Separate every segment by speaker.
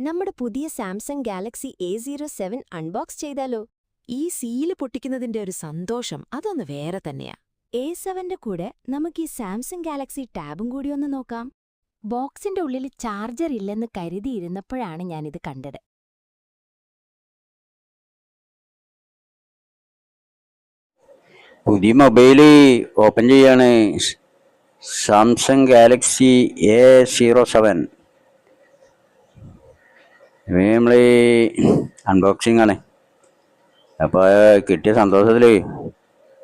Speaker 1: നമ്മുടെ പുതിയ Samsung Galaxy A07 unbox ചെയ്താലോ?
Speaker 2: ഈ സീല് പൊട്ടിക്കുന്നതിന്റെ ഒരു സന്തോഷം അതൊന്ന് വേറെ തന്നെയാ.
Speaker 1: A7ന്റെ കൂടെ നമുക്ക് ഈ സാംസങ് ഗാലക്സി ടാബും കൂടി ഒന്ന് നോക്കാം. ബോക്സിന്റെ ഉള്ളിൽ ചാർജർ ഇല്ലെന്ന് കരുതിയിരുന്നപ്പോഴാണ് ഞാനിത് കണ്ടത്.
Speaker 3: പുതിയ മൊബൈല് ഓപ്പൺ ചെയ്യാണ്. Samsung Galaxy A07. നമ്മൾ അൺബോക്സിംഗ് ആണ്. അപ്പോൾ കിട്ടിയ സന്തോഷത്തിൽ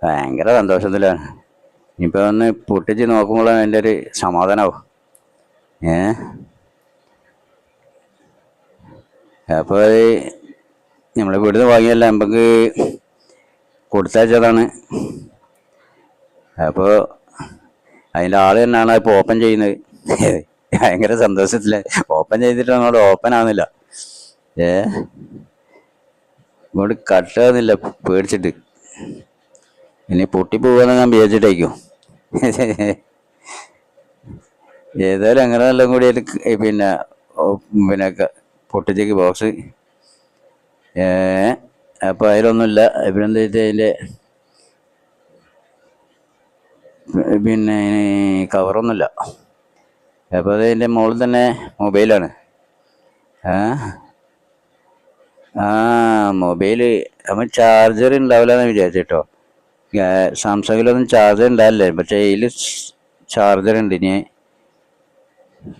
Speaker 3: ഭയങ്കര സന്തോഷത്തിലാണ്. ഇനിയിപ്പോൾ ഒന്ന് പൊട്ടിച്ച് നോക്കുമ്പോൾ അതിൻ്റെ ഒരു സമാധാനമാവും. അപ്പോൾ അത് നമ്മൾ ഇവിടുന്ന് വാങ്ങിയല്ല, നമുക്ക് കൊടുത്തയച്ചതാണ്. അപ്പോൾ അതിൻ്റെ ആൾ തന്നെയാണ് ഇപ്പോൾ ഓപ്പൺ ചെയ്യുന്നത്. ഭയങ്കര സന്തോഷത്തിൽ ഓപ്പൺ ചെയ്തിട്ട് അങ്ങോട്ട് ഓപ്പൺ ആവുന്നില്ല. ഇങ്ങോട്ട് കട്ടാകുന്നില്ല പേടിച്ചിട്ട്. ഇനി പൊട്ടിപ്പോവാന്ന് ഞാൻ വിചാരിച്ചിട്ടേക്കും. ഏതായാലും അങ്ങനെ എല്ലാം കൂടി പിന്നെ പൊട്ടിച്ചേക്ക് ബോക്സ്. അപ്പോൾ അതിലൊന്നുമില്ല. പിന്നെന്താ വെച്ചാൽ അതിൻ്റെ പിന്നെ കവറൊന്നുമില്ല. അപ്പോൾ അതിൻ്റെ മുകളിൽ തന്നെ മൊബൈലാണ്. മൊബൈല് നമ്മൾ ചാർജർ ഉണ്ടാവില്ലെന്ന് വിചാരിച്ചിട്ടോ. സാംസങ്ങിലൊന്നും ചാർജർ ഉണ്ടാവില്ലേ, പക്ഷേ ഇതിൽ ചാർജർ ഉണ്ട്. ഇനി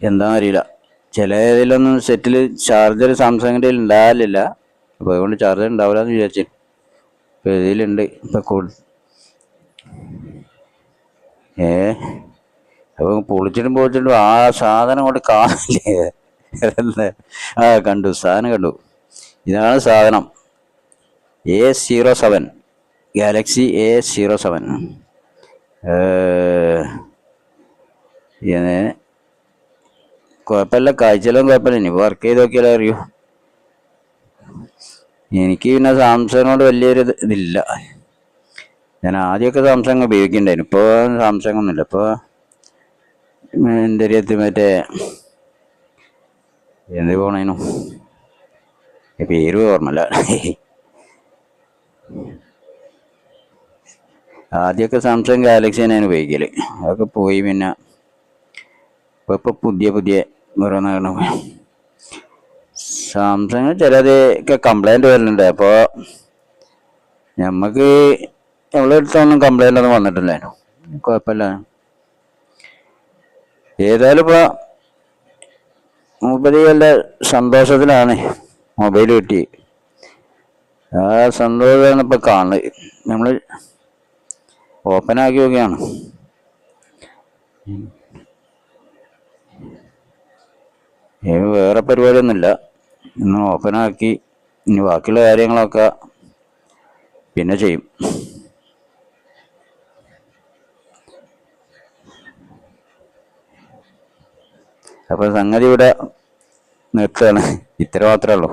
Speaker 3: എന്താണെന്നറിയില്ല, ചില ഇതിലൊന്നും സെറ്റിൽ ചാർജർ സാംസങ്ങിൻ്റെ ഉണ്ടാവില്ല. അപ്പോൾ അതുകൊണ്ട് ചാർജർ ഉണ്ടാവില്ല എന്ന് വിചാരിച്ചു. ഇപ്പോൾ ഇതിലുണ്ട്. ഇപ്പോൾ അപ്പോൾ പൊളിച്ചിട്ടും ആ സാധനം കൊണ്ട് കാണില്ലേ. കണ്ടു, സാധനം കണ്ടു. ഇതാണ് സാധനം. A07 Galaxy A07. കുഴപ്പമില്ല, കാഴ്ചയിലും കുഴപ്പമില്ല. ഇനി വർക്ക് ചെയ്ത് നോക്കിയാലേ അറിയൂ. എനിക്ക് പിന്നെ സാംസങ്ങിനോട് വലിയൊരു ഇതില്ല. ഞാൻ ആദ്യമൊക്കെ സാംസങ് ഉപയോഗിക്കുന്നുണ്ടായിരുന്നു. ഇപ്പോൾ സാംസങ് ഒന്നുമില്ല. ഇപ്പോൾ എൻ്റെ അറിയത്ത് മറ്റേ എന്ത് പോണേനു പേര് ഓർമ്മല്ല. ആദ്യമൊക്കെ സാംസങ് ഗാലക്സി തന്നെയാണ് ഉപയോഗിക്കല്. അതൊക്കെ പോയി. പിന്നെ ഇപ്പോൾ പുതിയ ഓരോന്ന് സാംസങ് ചിലതൊക്കെ കംപ്ലൈൻറ്റ് വരുന്നുണ്ട്. അപ്പോൾ നമുക്ക് നമ്മളെടുത്തൊന്നും കംപ്ലൈൻ്റ് ഒന്നും വന്നിട്ടില്ലായിരുന്നു. കുഴപ്പമില്ല. ഏതായാലും ഇപ്പോൾ നല്ല സന്തോഷത്തിലാണ് മൊബൈൽ കിട്ടി. ആ സന്തോഷമാണ് ഇപ്പോൾ കാണുന്നത്. നമ്മൾ ഓപ്പൺ ആക്കി നോക്കിയാണ്. വേറെ പരിപാടിയൊന്നുമില്ല. ഇന്ന് ഓപ്പൺ ആക്കി. ഇനി ബാക്കിയുള്ള കാര്യങ്ങളൊക്കെ പിന്നെ ചെയ്യും. അപ്പോൾ സംഗതി ഇവിടെ നിർത്തുകയാണ്. ഇത്ര മാത്രമേ ഉള്ളൂ.